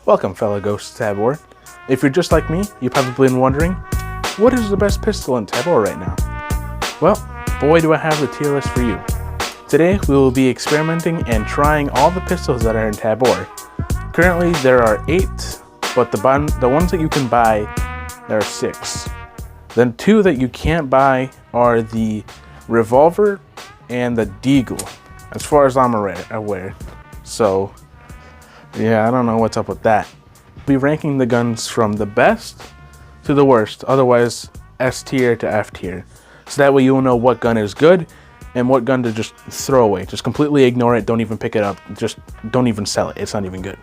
Welcome, fellow ghosts, Tabor. If you're just like me, you've probably been wondering, what is the best pistol in Tabor right now? Well, boy do I have the tier list for you. Today, we will be experimenting and trying all the pistols that are in Tabor. Currently, there are 8, but the ones that you can buy, there are 6. The 2 that you can't buy are the revolver and the deagle, as far as I'm aware. So, yeah, I don't know what's up with that. We'll be ranking the guns from the best to the worst, otherwise S tier to F tier. So that way you will know what gun is good and what gun to just throw away. Just completely ignore it, don't even pick it up, just don't even sell it, it's not even good.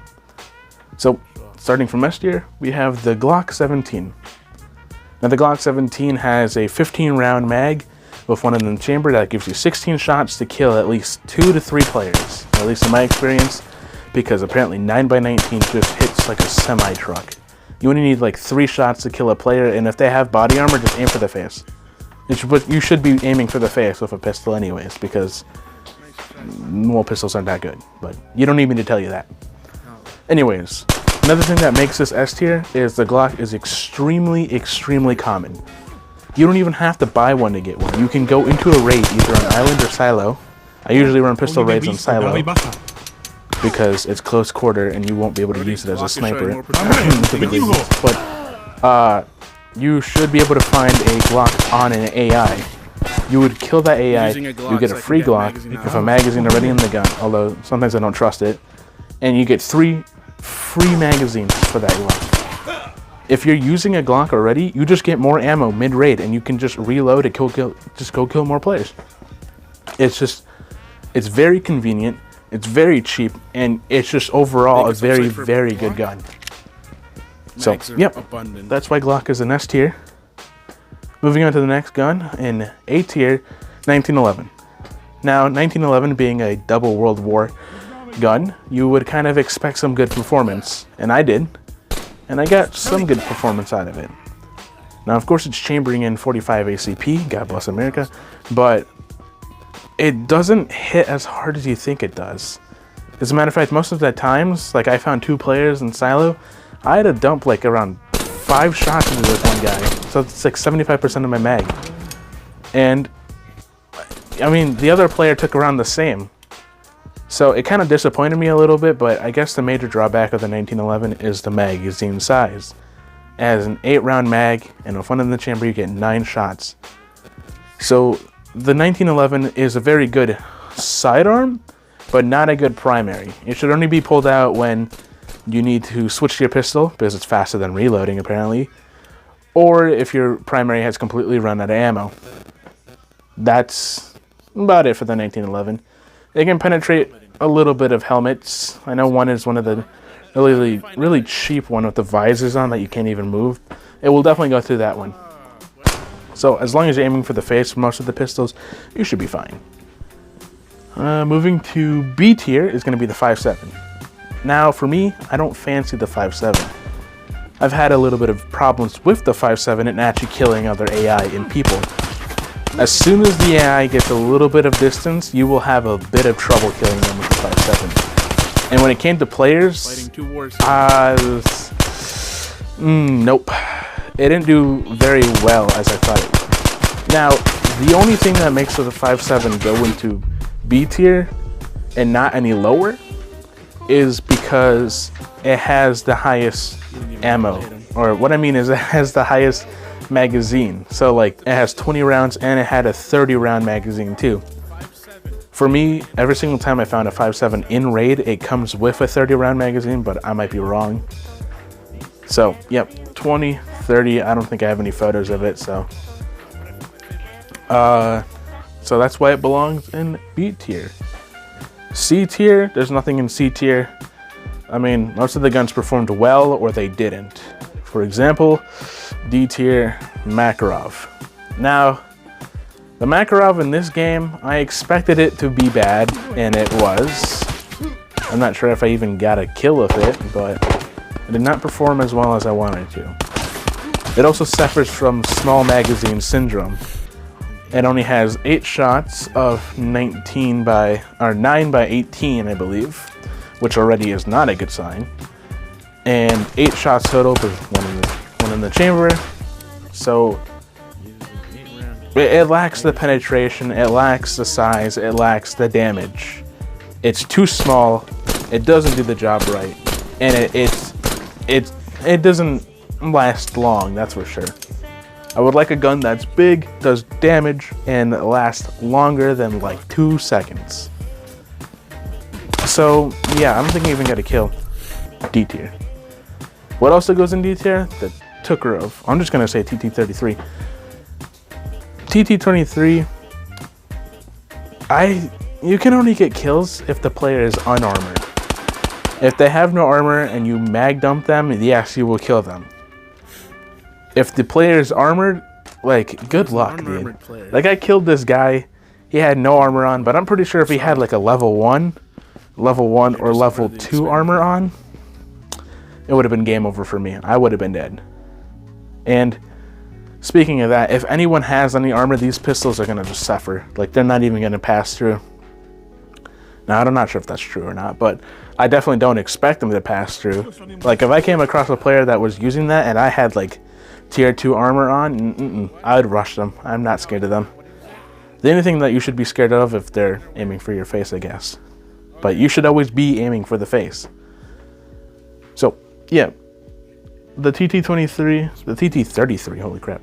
So, starting from S tier, we have the Glock 17. Now the Glock 17 has a 15 round mag with one in the chamber that gives you 16 shots to kill at least 2 to 3 players, at least in my experience, because apparently 9x19 just hits like a semi-truck. You only need like 3 shots to kill a player, and if they have body armor, just aim for the face. You should be aiming for the face with a pistol anyways, because, well, pistols aren't that good, but you don't need me to tell you that. Anyways, another thing that makes this S tier is the Glock is extremely common. You don't even have to buy one to get one. You can go into a raid, either on island or silo. I usually run pistol raids on silo, because it's close quarter and you won't be able to use it as a sniper. But you should be able to find a Glock on an AI. You would kill that AI, you get a free Glock with a magazine already in the gun, although sometimes I don't trust it, and you get 3 free magazines for that Glock. If you're using a Glock already, you just get more ammo mid-raid and you can just reload and just go kill more players. It's very convenient. It's very cheap, and it's just overall a very good gun. So, yep, that's why Glock is an S tier. Moving on to the next gun, in A tier, 1911. Now, 1911 being a double World War gun, you would kind of expect some good performance, and I did. And I got some good performance out of it. Now, of course, it's chambering in 45 ACP, God bless America, but it doesn't hit as hard as you think it does. As a matter of fact, most of the times, like I found 2 players in silo, I had to dump like around 5 shots into this one guy. So it's like 75% of my mag. And, I mean, the other player took around the same. So it kind of disappointed me a little bit, but I guess the major drawback of the 1911 is the magazine size. As an 8 round mag, and with one in the chamber, you get 9 shots. So the 1911 is a very good sidearm, but not a good primary. It should only be pulled out when you need to switch to your pistol, because it's faster than reloading apparently, or if your primary has completely run out of ammo. That's about it for the 1911. It can penetrate a little bit of helmets. I know one is one of the really cheap one with the visors on that you can't even move. It will definitely go through that one. So as long as you're aiming for the face for most of the pistols, you should be fine. Moving to B tier is going to be the 5.7. Now for me, I don't fancy the 5.7. I've had a little bit of problems with the 5.7 and actually killing other AI and people. As soon as the AI gets a little bit of distance, you will have a bit of trouble killing them with the 5.7. And when it came to players, nope. It didn't do very well as I thought it would. Now, the only thing that makes the 5.7 go into B tier and not any lower is because it has the highest ammo. Or what I mean is it has the highest magazine. So like it has 20 rounds and it had a 30 round magazine too. For me, every single time I found a 5.7 in raid, it comes with a 30 round magazine, but I might be wrong. So, yep, 20, 30, I don't think I have any photos of it, so that's why it belongs in B tier. C tier, there's nothing in C tier. I mean, most of the guns performed well or they didn't. For example, D tier, Makarov. Now, the Makarov in this game, I expected it to be bad, and it was. I'm not sure if I even got a kill with it, but it did not perform as well as I wanted to. It also suffers from small magazine syndrome. It only has 8 shots of 9 by 18, I believe, which already is not a good sign. and 8 shots total, but one in the chamber. So it lacks the penetration, it lacks the size, it lacks the damage. It's too small, it doesn't do the job right, and it doesn't last long, that's for sure. I would like a gun that's big, does damage, and lasts longer than like 2 seconds. So yeah, I don't think I even got a kill. D tier. What else that goes in D tier? The Makarov. I'm just gonna say TT33. TT23. You can only get kills if the player is unarmored. If they have no armor and you mag dump them, yes, you will kill them. If the player is armored, like, good luck, dude. Like, I killed this guy. He had no armor on, but I'm pretty sure if he had like a level 1 or level 2 armor on, it would have been game over for me. I would have been dead. And speaking of that, if anyone has any armor, these pistols are going to just suffer. Like, they're not even going to pass through. Now, I'm not sure if that's true or not, but I definitely don't expect them to pass through. Like, if I came across a player that was using that and I had like tier 2 armor on, I would rush them. I'm not scared of them. The only thing that you should be scared of if they're aiming for your face, I guess. But you should always be aiming for the face. So, yeah. The TT33, holy crap,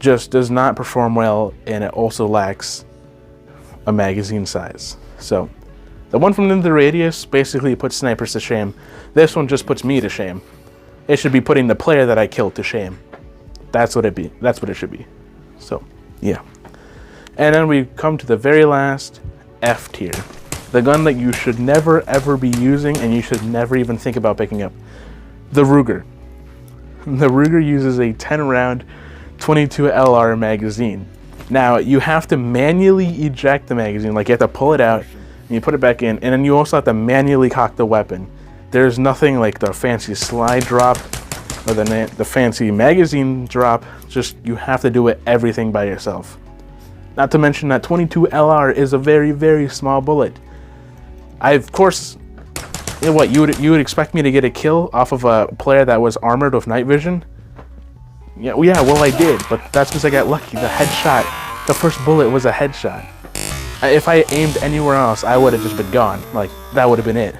just does not perform well, and it also lacks a magazine size. So, the one from the radius basically puts snipers to shame. This one just puts me to shame. It should be putting the player that I killed to shame. That's what it should be. So, yeah. And then we come to the very last F tier. The gun that you should never ever be using and you should never even think about picking up. The Ruger. The Ruger uses a 10-round 22 LR magazine. Now, you have to manually eject the magazine. Like, you have to pull it out and you put it back in, and then you also have to manually cock the weapon. There's nothing like the fancy slide drop or the fancy magazine drop. Just, you have to do everything by yourself. Not to mention that 22 LR is a very, very small bullet. Of course, what, you would expect me to get a kill off of a player that was armored with night vision? Yeah, well, I did, but that's because I got lucky. The headshot, the first bullet was a headshot. If I aimed anywhere else, I would have just been gone. Like, that would have been it.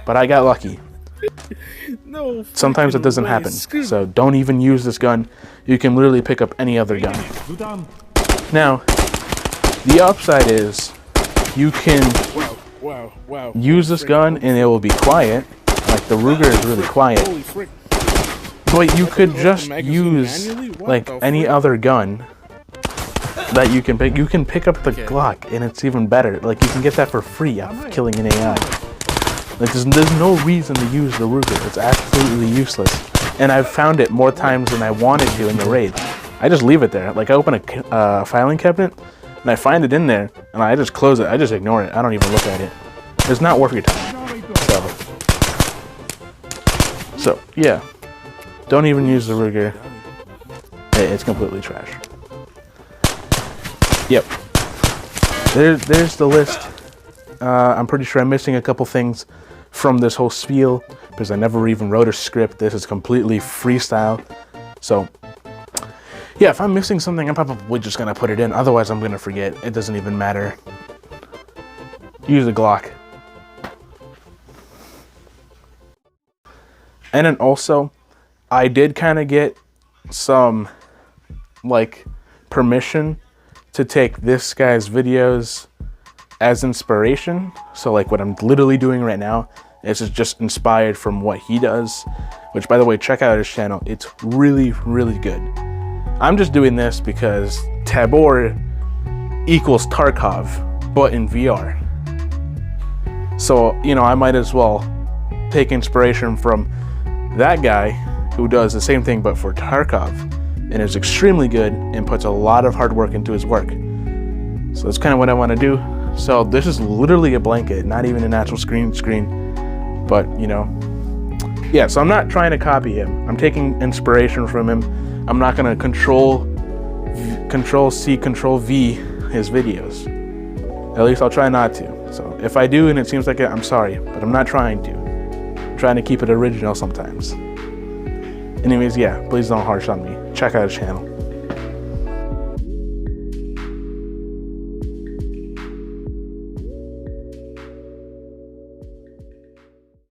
But I got lucky. No. Sometimes it doesn't happen. So don't even use this gun. You can literally pick up any other gun. Now, the upside is you can use this gun and it will be quiet. Like, the Ruger is really quiet. But you could just use like any other gun that you can pick. You can pick up the Glock and it's even better. Like, you can get that for free off killing an AI. Like, there's no reason to use the Ruger. It's absolutely useless. And I've found it more times than I wanted to in the raid. I just leave it there. Like, I open a filing cabinet and I find it in there and I just close it. I just ignore it. I don't even look at it. It's not worth your time. So yeah. Don't even use the Ruger. It's completely trash. Yep. There's the list. I'm pretty sure I'm missing a couple things from this whole spiel because I never even wrote a script. This is completely freestyle. So, yeah, if I'm missing something, I'm probably just going to put it in. Otherwise, I'm going to forget. It doesn't even matter. Use a Glock. And then also, I did kind of get some, like, permission to take this guy's videos as inspiration. So, like, what I'm literally doing right now is just inspired from what he does, which, by the way, check out his channel. It's really, really good. I'm just doing this because Tabor equals Tarkov, but in VR. So, you know, I might as well take inspiration from that guy who does the same thing but for Tarkov and is extremely good and puts a lot of hard work into his work. So that's kind of what I want to do. So this is literally a blanket, not even an actual screen, but you know, yeah, so I'm not trying to copy him. I'm taking inspiration from him. I'm not going to control C, control V his videos. At least I'll try not to. So if I do and it seems like it, I'm sorry, but I'm not trying to. I'm trying to keep it original sometimes. Anyways, yeah, please don't harsh on me. Check out his channel.